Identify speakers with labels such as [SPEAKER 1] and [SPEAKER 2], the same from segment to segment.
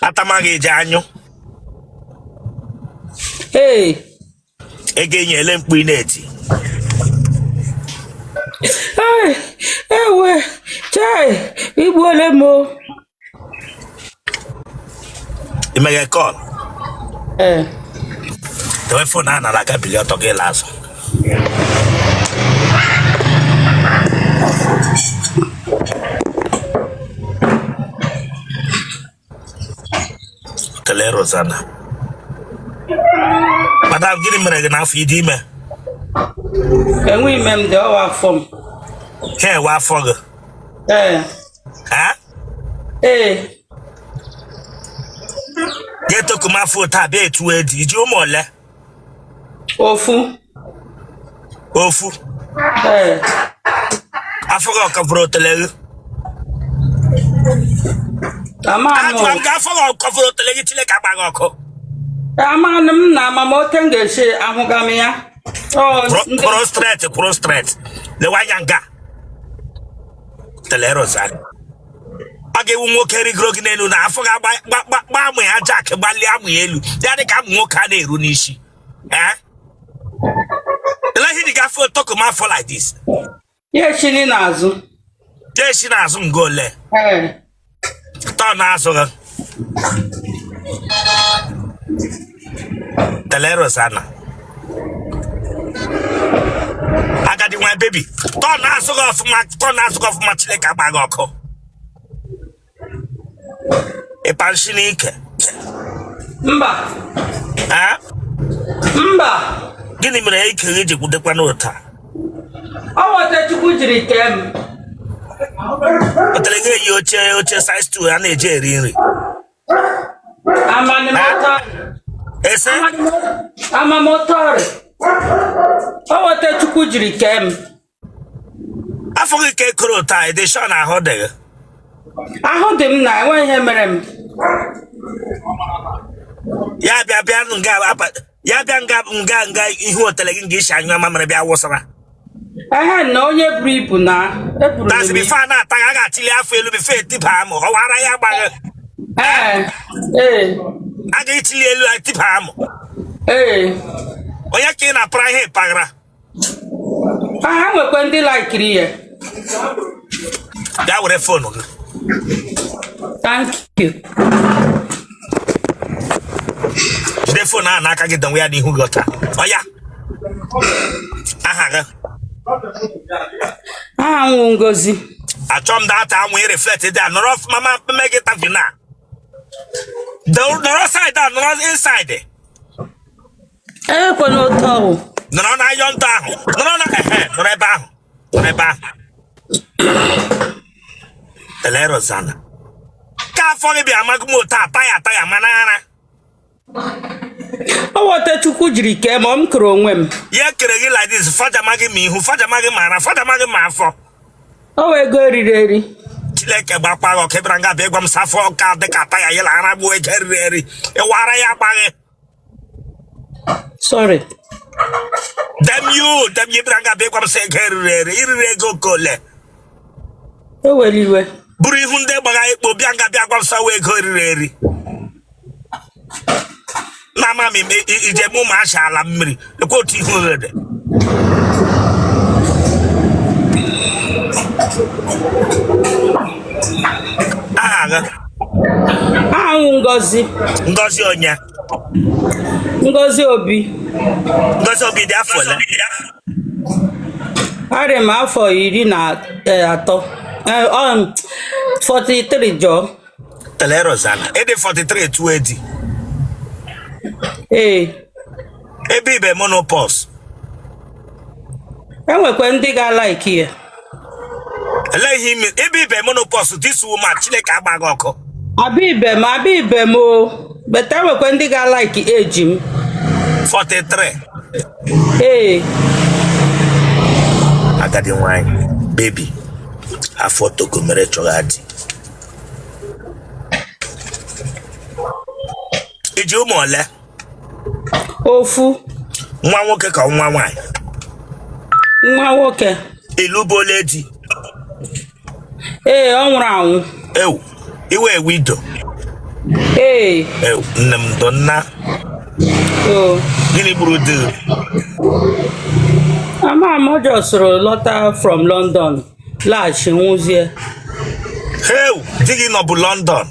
[SPEAKER 1] Atamagi janyo.
[SPEAKER 2] Hey.
[SPEAKER 1] Again, you lemp wineti.
[SPEAKER 2] Hey, we. Chai. Igbo lemo.
[SPEAKER 1] You make a call. The phone and like a billion to get last. Otele Rosanna. Madam, give me enough feed him.
[SPEAKER 2] And we mem the our form.
[SPEAKER 1] Hey, what for? Huh?
[SPEAKER 2] Hey.
[SPEAKER 1] Get to come for tabe to a DJ mole.
[SPEAKER 2] Ofu.
[SPEAKER 1] I forgot to vote the leg. I'm going to cover the leg to like a bagoko.
[SPEAKER 2] Amanum na mamotenga she amugamia.
[SPEAKER 1] Prostrate. The Wayanga. Telerosan. I gave one more carry grog in Elu. I forgot by my jack, Baliamu. That come more cane runishi. Eh? Let him get for talk about for like this.
[SPEAKER 2] Yes, she nazu.
[SPEAKER 1] Yes, she doesn't go there. Turn answer. Telerosana. I got my baby. Turn answer off my chileka bagoko. A panshinike.
[SPEAKER 2] Mba.
[SPEAKER 1] Ah?
[SPEAKER 2] Mba.
[SPEAKER 1] Gini mre ike with the panota.
[SPEAKER 2] I want to put it kem.
[SPEAKER 1] Otele your chair size to an Nigerian.
[SPEAKER 2] I'm on the motor. I'm a motor. I want to put it kem.
[SPEAKER 1] I forget Krota, they shone a hot day.
[SPEAKER 2] I hold him now. When him.
[SPEAKER 1] Yabanga, who are telling Gish and your mamma Biara.
[SPEAKER 2] I had no yet people now.
[SPEAKER 1] That's be fine. I got till I feel to be fair tip ham or what I am. I get till you like tip ham. Or you can't apply here, Pagra.
[SPEAKER 2] I have a quantity like here.
[SPEAKER 1] That would have phone.
[SPEAKER 2] Thank you.
[SPEAKER 1] Therefore, now I can get the way I who got her. Oh, yeah.
[SPEAKER 2] Ngozi.
[SPEAKER 1] I told that time we reflected that. No, Mama, make it up now. The side down, not inside. No, I don't down. Telerosana. Can't forget me. I'm going to tire, manana.
[SPEAKER 2] I want to kujri kem on crowem.
[SPEAKER 1] Yeah, can like this. Father Maggie me, who Father Maggie Mara, Father Maggie Marfo.
[SPEAKER 2] Oh, I go ready.
[SPEAKER 1] Like a bapa or Kebranga Begum Safo, Card the Cataya, Yelana, boy, Kerry, a Waraya Bang.
[SPEAKER 2] Sorry.
[SPEAKER 1] Damn you Branga Begum say Kerry, irrego cole.
[SPEAKER 2] Oh, well, you were.
[SPEAKER 1] Buri Hunde Bagay, Bobianga Bagum Sawe Kerry. Mama, it's a mumma, Aza Mmiri. The quote you heard. Ngozi Onya.
[SPEAKER 2] Ngozi Obi.
[SPEAKER 1] Ngozi Obi, therefore.
[SPEAKER 2] I remember for you na 43 Joe.
[SPEAKER 1] Telerosana. 43 280. Be monopause.
[SPEAKER 2] And we're going to get like here.
[SPEAKER 1] Let him be monopause. This woman, Chileka Bagoko.
[SPEAKER 2] Abibe mo. But I was going to get like age
[SPEAKER 1] 43. I got the wine, baby. I fought to come retrograde. Did you more?
[SPEAKER 2] Ofu.
[SPEAKER 1] Nwa nwoke ka nwa nwanyị.
[SPEAKER 2] Nwa nwoke.
[SPEAKER 1] Ilubo lady.
[SPEAKER 2] Ọ nwụrụ anwụ.
[SPEAKER 1] Iwe widow.
[SPEAKER 2] Hey.
[SPEAKER 1] Donna.
[SPEAKER 2] Oh.
[SPEAKER 1] Gini Brudu.
[SPEAKER 2] I'm just a letter from London. Large in Wuzie.
[SPEAKER 1] Hey, digging up London.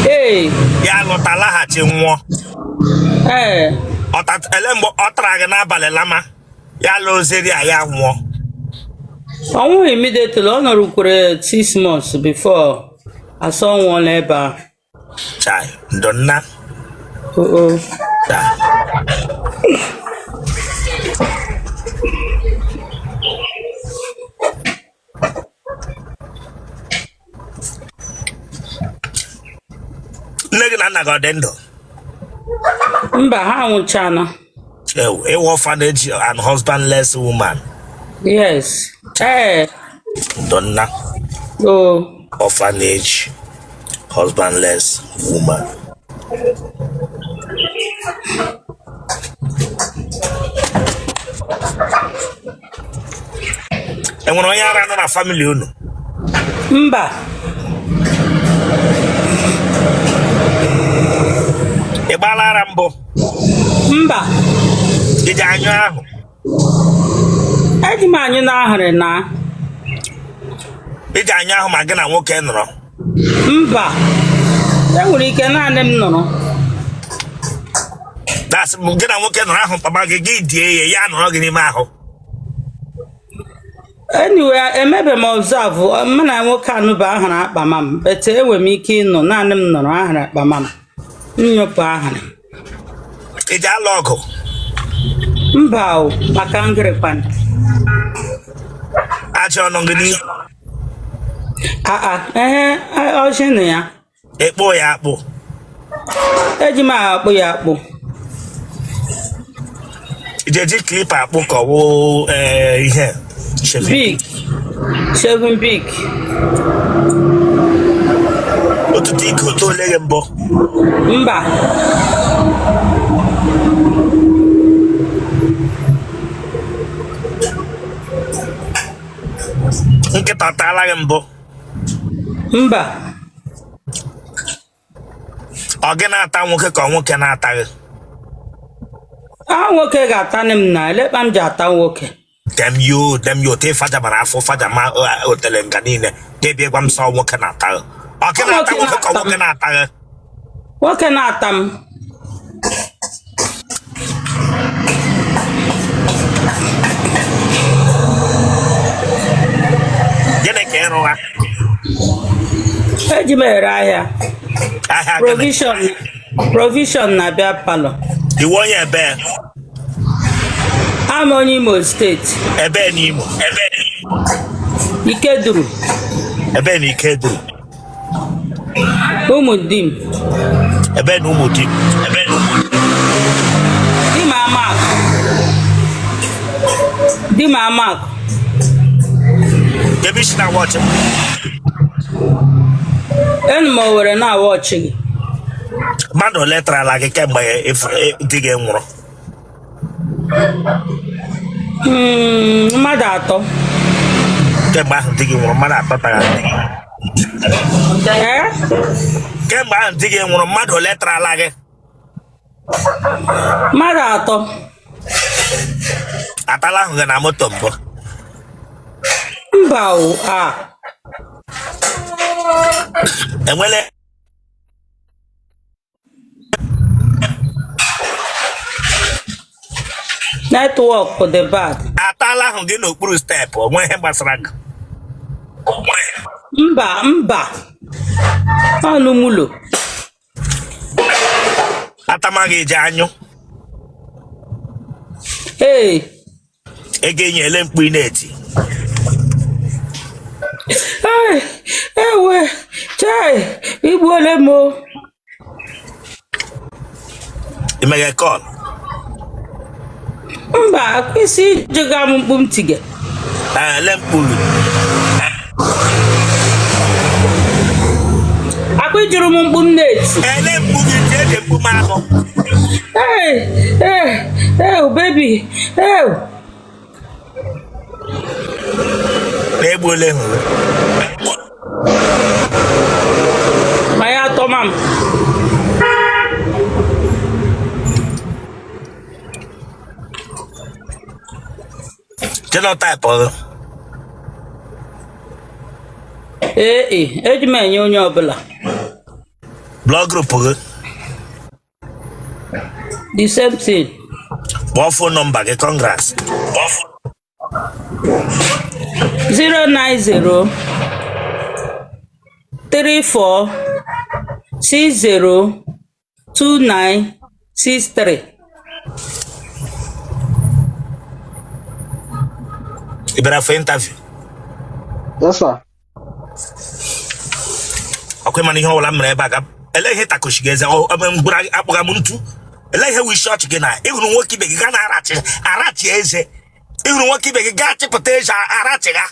[SPEAKER 2] Hey.
[SPEAKER 1] Ya lotala hachi nwo.
[SPEAKER 2] Hey.
[SPEAKER 1] Elembo otraga na abale lama. Ya lozeri aya nwo.
[SPEAKER 2] I won't immediately honor 6 months before I saw one labor.
[SPEAKER 1] Chai, Donna.
[SPEAKER 2] Oh.
[SPEAKER 1] Nigga na godendo.
[SPEAKER 2] Mba ha nwụchana.
[SPEAKER 1] A orphanage and husbandless woman.
[SPEAKER 2] Yes. Hey.
[SPEAKER 1] Donna.
[SPEAKER 2] Oh.
[SPEAKER 1] Orphanage, husbandless woman. And when I ran on a family,
[SPEAKER 2] Mba.
[SPEAKER 1] a balarambo.
[SPEAKER 2] Mba.
[SPEAKER 1] Did I know?
[SPEAKER 2] Eji m anyị n'ahịrị na.
[SPEAKER 1] Did I know my gun and walk in?
[SPEAKER 2] Mba. Enwere ike naanị m nọrọ.
[SPEAKER 1] That's gonna walk in around Papa Gigi, Yan Rogini Maho.
[SPEAKER 2] Anyway, emebe m observe m na nwoke anụ bụ ahara akpa mam, but enwe m ike ịnọ naanị m nọrọ ahara akpa mam. Nyopụ ahara.
[SPEAKER 1] It's a logo.
[SPEAKER 2] Mba o, maka ngịrịkwan.
[SPEAKER 1] Acho Nongini.
[SPEAKER 2] Ọjị na ya.
[SPEAKER 1] A boy apple.
[SPEAKER 2] Eji m akpụ ya akpụ.
[SPEAKER 1] It's a clip apple called here.
[SPEAKER 2] Big. Shaving big.
[SPEAKER 1] What to think to Legembo?
[SPEAKER 2] Mba.
[SPEAKER 1] Nke tatala Gembo.
[SPEAKER 2] Mba.
[SPEAKER 1] Again, I thought we can attack.
[SPEAKER 2] Nwoke ga-atani m na elekpa m ji ata nwoke.
[SPEAKER 1] Them you, te fada barafo fada ma Otele Nganine. They be one saw what can attack. I can attack.
[SPEAKER 2] What can I tam?
[SPEAKER 1] Gene Keroa.
[SPEAKER 2] Eji m ere ahịa. Provision na bịa palọ.
[SPEAKER 1] The one year bear.
[SPEAKER 2] I'm on Imo State.
[SPEAKER 1] Ebe Nimo.
[SPEAKER 2] Ikeduru.
[SPEAKER 1] Ebe ni Ikeduru.
[SPEAKER 2] Umudim.
[SPEAKER 1] Ebe no Umudim.
[SPEAKER 2] Di ma mark.
[SPEAKER 1] Maybe she not watching.
[SPEAKER 2] Enmo were na watching.
[SPEAKER 1] Mando letra like a camera if digging more.
[SPEAKER 2] Mmadụ atọ.
[SPEAKER 1] Kemgbe ahụ di gị nwụrụ mmadụ atọ tara. Kemgbe ahụ di gị nwụrụ mmadụ ole tarala gị?
[SPEAKER 2] Mmadụ atọ.
[SPEAKER 1] Atala ahụ gị na moto mbụ.
[SPEAKER 2] Mba o a.
[SPEAKER 1] Enwele
[SPEAKER 2] Network for the bad.
[SPEAKER 1] atala ahụ gị n'okpuru steepụ onwe ihe gbasara gị.
[SPEAKER 2] Mba. Ọnụ mulo.
[SPEAKER 1] Atama gị eji anyụ.
[SPEAKER 2] Hey.
[SPEAKER 1] Ego enyele mkpu ị na-eti.
[SPEAKER 2] Ewe, chai, igbuole m o.
[SPEAKER 1] Imeghe call.
[SPEAKER 2] Mba, akwụsị ijega m mkpu m tige.
[SPEAKER 1] Ele mkpuru.
[SPEAKER 2] Akwa ijuru m mkpu m na-eti.
[SPEAKER 1] Ele mkpu gị ji eji mkpu m ahụ.
[SPEAKER 2] Baby.
[SPEAKER 1] Na-egbuole hụ.
[SPEAKER 2] My ya tomam.
[SPEAKER 1] Genotype.
[SPEAKER 2] Ejime nye onye ọbụla.
[SPEAKER 1] Blood group.
[SPEAKER 2] The same thing.
[SPEAKER 1] What phone number? Get congrats.
[SPEAKER 2] 090 34 60 2963.
[SPEAKER 1] You better for interview.
[SPEAKER 3] Yes, sir.
[SPEAKER 1] Okay, man, you know what I'm going to ele ihe takoshigeze mgbura akpọga m ntu ele ihe wish church gị na ịhụrụ nwoke ibe gị ga na-arachi eze ịhụrụ nwoke ibe gị ga chịpụta eze arachi ha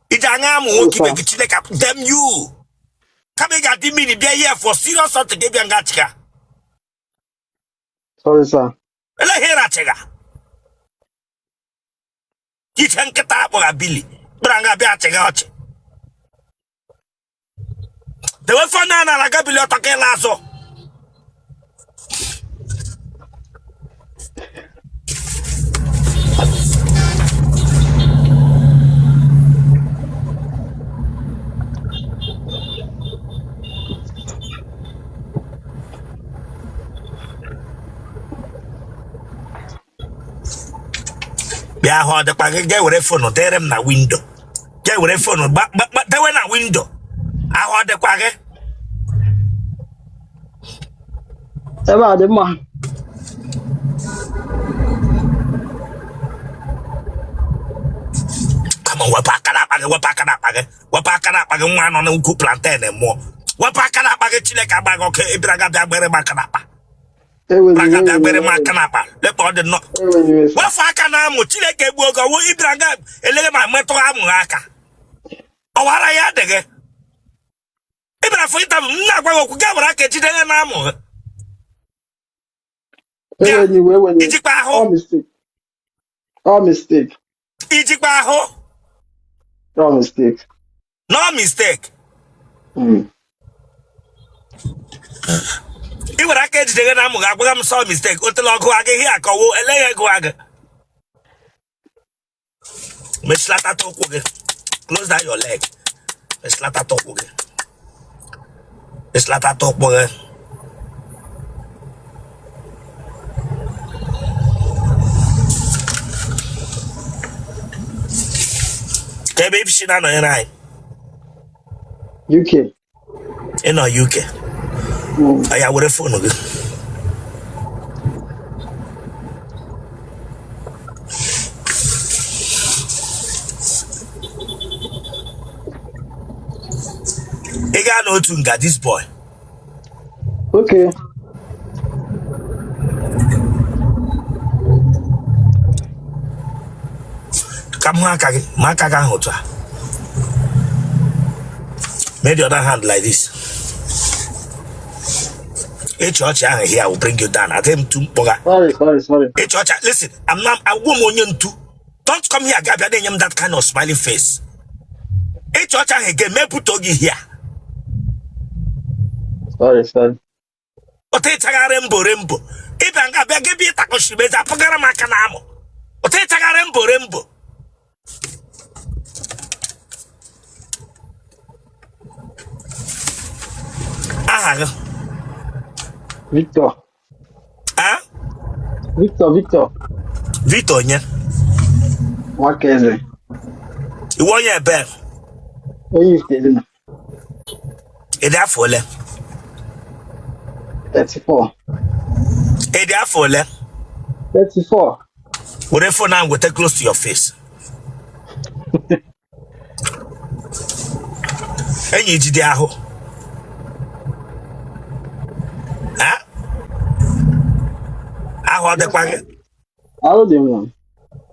[SPEAKER 1] iji anya amụ nwoke ibe gị Chineke them you kama ị ga-adị mmiri bịa here for serious something gị bịa ngachi ha.
[SPEAKER 3] Sorry, sir.
[SPEAKER 1] Ele ihe rachi ha iche nkịta akpọga Billy bịara nga bịa achị ha ọchị the way for now na Gabili otake lazo. Bia ho de pa ge were phone derem na window. Ge were phone ba de we na window. Ahụ dịkwa gị
[SPEAKER 3] ebe a dị mma.
[SPEAKER 1] kama wepụ aka n'akpa gị wepụ aka n'akpa gị nwa nọ n'ukwu plantain mmụọ wepụ aka n'akpa gị Chineke agba gị oke ịbịara ga bịa gbere m aka n'akpa bịa gbere m aka n'akpa lekpa ọ dị nnọọ wepụ aka na amụ Chineke egbuo oge ọwụ ịbịara ga eleghe ma metụ amụ ha aka ọwara ya dị gị ịbịara fọ ịtabụ m na-agwa gị okwu gị were aka ejide ya na amụ ha ijikwa ahụ
[SPEAKER 3] mistake.
[SPEAKER 1] ijikwa ahụ
[SPEAKER 3] No mistake.
[SPEAKER 1] no mistake ị were aka ejide gị na amụ gị agwaghị m sọ mistake otele ọgụ agaghị akọwo eleghị ego aga mechilata ụkwụ gị close down your leg mechilata ụkwụ gị mechilata ụkwụ gị Kebe if she not in
[SPEAKER 3] UK.
[SPEAKER 1] In UK. I have a phone. I got no tunga this boy.
[SPEAKER 3] Okay.
[SPEAKER 1] Come on, Makaga Hota. Make the other hand like this. A church here will bring you down. I think to Boga.
[SPEAKER 3] Sorry.
[SPEAKER 1] A church, listen, I won't want to. Don't come here, Gabia, then that kind of smiling face. A church again, me put Togi here.
[SPEAKER 3] Sorry.
[SPEAKER 1] Ote rembo. Ibanga Bagabi Takoshibeta Pagara Macanamo. Ote rembo.
[SPEAKER 3] Victor.
[SPEAKER 1] Ah? Victor, yeah.
[SPEAKER 3] What is it?
[SPEAKER 1] You want your bell?
[SPEAKER 3] What you saying?
[SPEAKER 1] It's that for
[SPEAKER 3] 34.
[SPEAKER 1] It's that for
[SPEAKER 3] 34.
[SPEAKER 1] Whatever for now, go take close to your face. And you did that. Huh? I hold the quagga.
[SPEAKER 3] How do you want?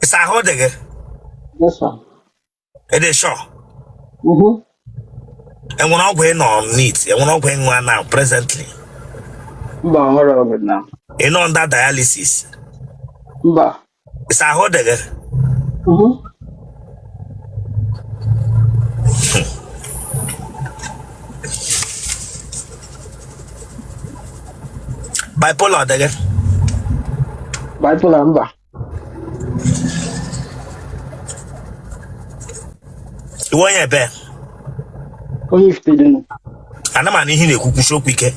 [SPEAKER 1] It's a hold again.
[SPEAKER 3] Yes, sir.
[SPEAKER 1] It is sure.
[SPEAKER 3] Mm-hmm.
[SPEAKER 1] And we're not going on neat. And we're not going on now, presently.
[SPEAKER 3] Mba, what about it now?
[SPEAKER 1] You know, under dialysis.
[SPEAKER 3] Mba.
[SPEAKER 1] It's a hold again.
[SPEAKER 3] Mm-hmm.
[SPEAKER 1] Bipolar again.
[SPEAKER 3] Bipolar mba.
[SPEAKER 1] You want your bear?
[SPEAKER 3] Only if they do.
[SPEAKER 1] And I'm an in a cuckoo show quick.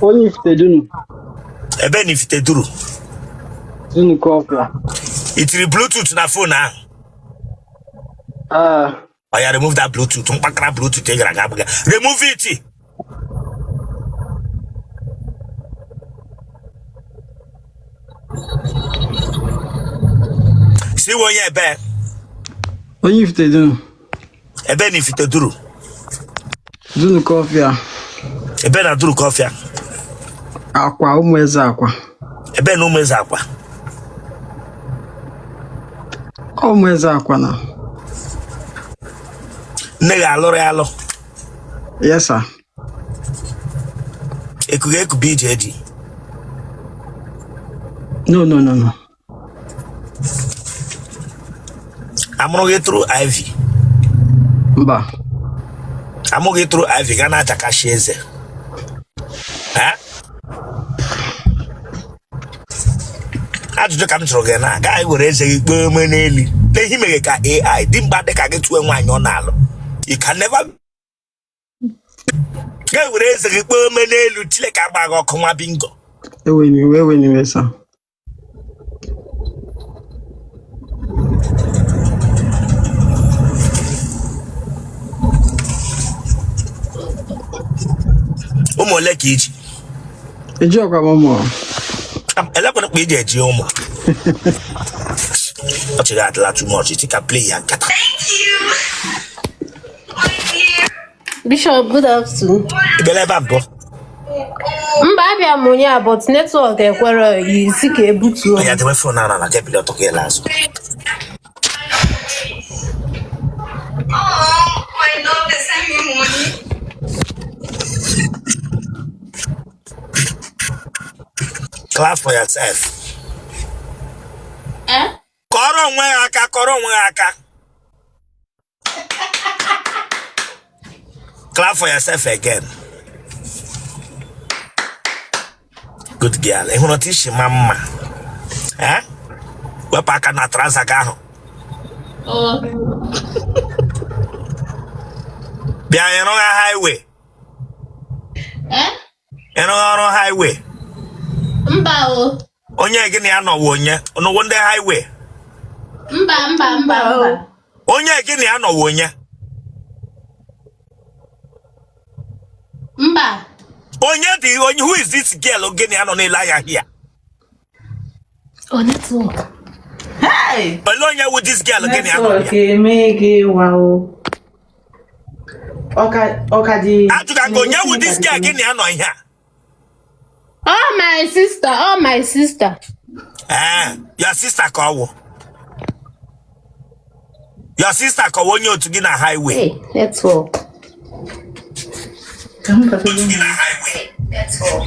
[SPEAKER 3] Only if they do.
[SPEAKER 1] A ben if they do.
[SPEAKER 3] Zunu coffee.
[SPEAKER 1] It's the Bluetooth na phone now. I remove that Bluetooth. Bluetooth. Remove it. See what you're bad.
[SPEAKER 3] Only if they do.
[SPEAKER 1] A ben if they do.
[SPEAKER 3] Zunu coffee.
[SPEAKER 1] A ben a do coffee.
[SPEAKER 3] Aqua, umweza aqua.
[SPEAKER 1] A ben umweza aqua.
[SPEAKER 3] Umweza aqua na.
[SPEAKER 1] Nigga, alo.
[SPEAKER 3] Yes, sir.
[SPEAKER 1] It could be JD.
[SPEAKER 3] No.
[SPEAKER 1] I'm gonna get through Ivy.
[SPEAKER 3] Mba.
[SPEAKER 1] I'm gonna get through Ivy. Gana Takasheze. Huh? I just come to again. Guy will raise a permanently. Then he make a AI. Didn't bad the get to one on now. You can never. Guy will raise a permanently. Like a bag of Kuma bingo.
[SPEAKER 3] When you sir.
[SPEAKER 1] Omo like it.
[SPEAKER 3] A joke of more.
[SPEAKER 1] I'm 11 with the Omo. But you got a lot too much. You take a play and get.
[SPEAKER 4] Thank you.
[SPEAKER 5] Bishop, good afternoon.
[SPEAKER 1] Belebambo.
[SPEAKER 5] Mbabia Munya, but network where you seek a boot.
[SPEAKER 1] I had the phone now and I get it to get last.
[SPEAKER 4] Oh, I love the send me money.
[SPEAKER 1] Clap for yourself. Koro nwe aka. Clap for yourself again. Good girl. You want to teach your mama? Eh? We're back on that transaction. Biara on a highway. You know on highway.
[SPEAKER 5] Mbao.
[SPEAKER 1] Onye gini ano wonye. Ono wonde highway.
[SPEAKER 5] Mba.
[SPEAKER 1] Onye gini ano wonye.
[SPEAKER 5] Mba.
[SPEAKER 1] Onye who is this girl gini ano ne liar here?
[SPEAKER 5] Oh, network.
[SPEAKER 2] Hey!
[SPEAKER 1] Onye with this girl gini ano here?
[SPEAKER 2] Okay, make it wow. Okay,
[SPEAKER 1] Atuka onye with this girl gini ano here?
[SPEAKER 5] Oh, my sister.
[SPEAKER 1] Your sister call. Your sister call when you to get a highway.
[SPEAKER 5] Hey, network.
[SPEAKER 2] Come,
[SPEAKER 1] To get a highway.
[SPEAKER 4] That's all.